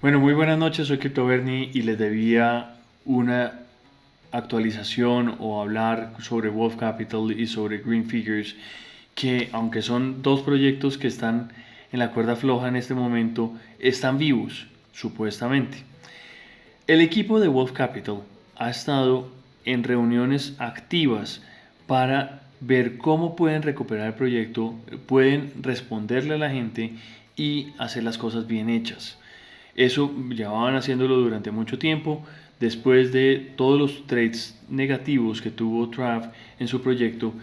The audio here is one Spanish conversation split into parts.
Bueno, muy buenas noches, soy CryptoBernie y les debía una actualización o hablar sobre Wolf Capital y sobre Green Figures, que aunque son dos proyectos que están en la cuerda floja en este momento, están vivos, supuestamente. El equipo de Wolf Capital ha estado en reuniones activas para ver cómo pueden recuperar el proyecto, pueden responderle a la gente y hacer las cosas bien hechas. Eso llevaban haciéndolo durante mucho tiempo. Después de todos los trades negativos que tuvo Trav en su proyecto,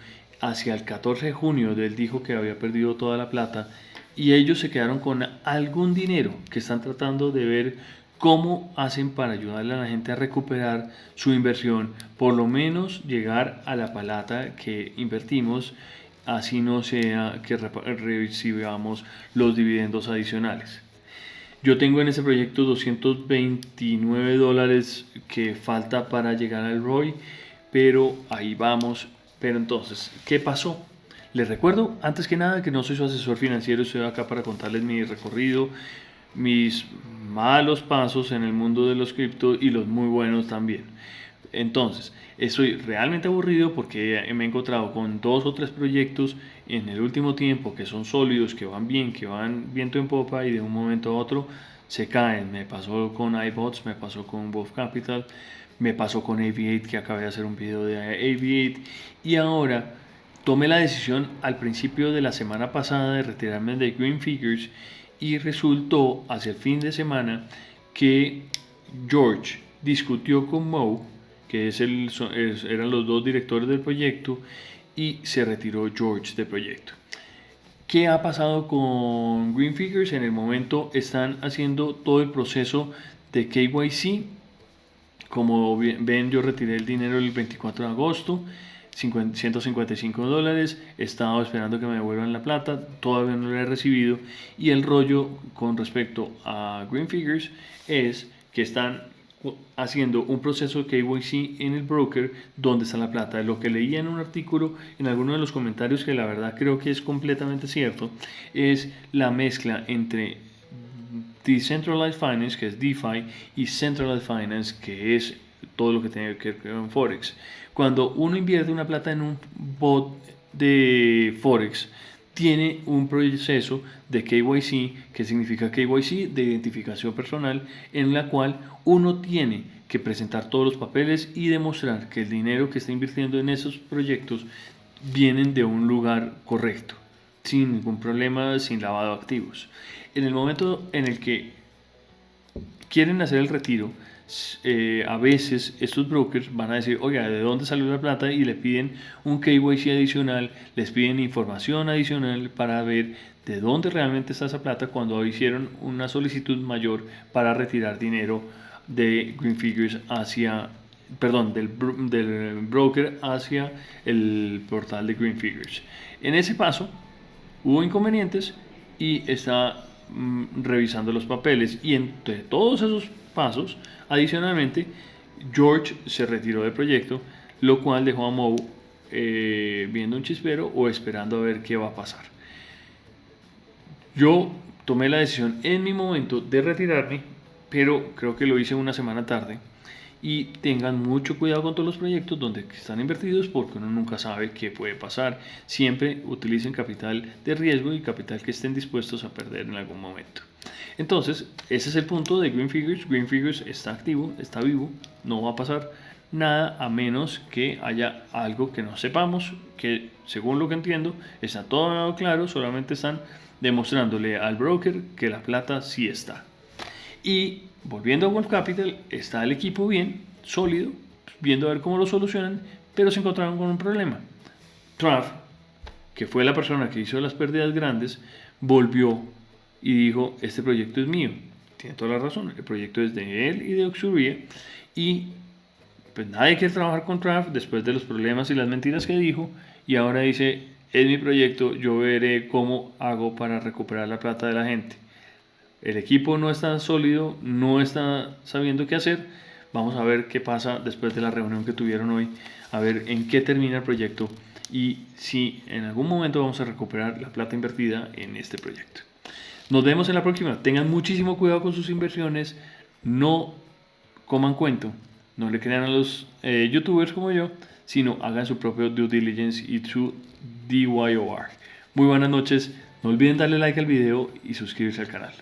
hacia el 14 de junio él dijo que había perdido toda la plata y ellos se quedaron con algún dinero que están tratando de ver cómo hacen para ayudarle a la gente a recuperar su inversión, por lo menos llegar a la plata que invertimos, así no sea que recibamos los dividendos adicionales. Yo tengo en ese proyecto $229 que falta para llegar al ROI, pero ahí vamos. Pero entonces, ¿qué pasó? Les recuerdo, antes que nada, que no soy su asesor financiero, estoy acá para contarles mi recorrido, mis malos pasos en el mundo de los criptos y los muy buenos también. Entonces, estoy realmente aburrido porque me he encontrado con dos o tres proyectos en el último tiempo que son sólidos, que van bien, que van viento en popa y de un momento a otro se caen. Me pasó con iBots, me pasó con Wolf Capital, me pasó con AV8 que acabé de hacer un video de AV8 y ahora tomé la decisión al principio de la semana pasada de retirarme de Green Figures y resultó hacia el fin de semana que George discutió con Mo, que eran los dos directores del proyecto, y se retiró George del proyecto. ¿Qué ha pasado con Green Figures? En el momento están haciendo todo el proceso de KYC. Como ven, yo retiré el dinero el 24 de agosto, $155. He estado esperando que me devuelvan la plata, todavía no lo he recibido. Y el rollo con respecto a Green Figures es que están haciendo un proceso de KYC en el broker donde está la plata. Lo que leía en un artículo, en alguno de los comentarios, que la verdad creo que es completamente cierto, es la mezcla entre Decentralized Finance, que es DeFi, y Centralized Finance, que es todo lo que tiene que ver con Forex. Cuando uno invierte una plata en un bot de Forex, tiene un proceso de KYC, que significa KYC, de identificación personal, en la cual uno tiene que presentar todos los papeles y demostrar que el dinero que está invirtiendo en esos proyectos vienen de un lugar correcto, sin ningún problema, sin lavado de activos. En el momento en el que quieren hacer el retiro, a veces estos brokers van a decir, oiga, ¿de dónde salió la plata? Y le piden un KYC adicional, les piden información adicional para ver de dónde realmente está esa plata cuando hicieron una solicitud mayor para retirar dinero de Green Figures hacia, perdón, del broker hacia el portal de Green Figures. En ese paso hubo inconvenientes y está revisando los papeles. Y entre todos esos pasos, adicionalmente, George se retiró del proyecto, lo cual dejó a Moe viendo un chispero o esperando a ver qué va a pasar. Yo tomé la decisión en mi momento de retirarme, pero creo que lo hice una semana tarde. Y tengan mucho cuidado con todos los proyectos donde están invertidos porque uno nunca sabe qué puede pasar. Siempre utilicen capital de riesgo y capital que estén dispuestos a perder en algún momento. Entonces, ese es el punto de Green Figures. Green Figures está activo, está vivo, no va a pasar nada a menos que haya algo que no sepamos, que según lo que entiendo está todo claro, solamente están demostrándole al broker que la plata sí está. Y volviendo a Wolf Capital, está el equipo bien, sólido, viendo a ver cómo lo solucionan, pero se encontraron con un problema. Trav, que fue la persona que hizo las pérdidas grandes, volvió y dijo, este proyecto es mío. Tiene toda la razón, el proyecto es de él y de Oxuria, y pues nadie quiere trabajar con Trav después de los problemas y las mentiras que dijo, y ahora dice, es mi proyecto, yo veré cómo hago para recuperar la plata de la gente. El equipo no está sólido, no está sabiendo qué hacer. Vamos a ver qué pasa después de la reunión que tuvieron hoy, a ver en qué termina el proyecto y si en algún momento vamos a recuperar la plata invertida en este proyecto. Nos vemos en la próxima. Tengan muchísimo cuidado con sus inversiones. No coman cuento. No le crean a los youtubers como yo, sino hagan su propio due diligence y su DYOR. Muy buenas noches. No olviden darle like al video y suscribirse al canal.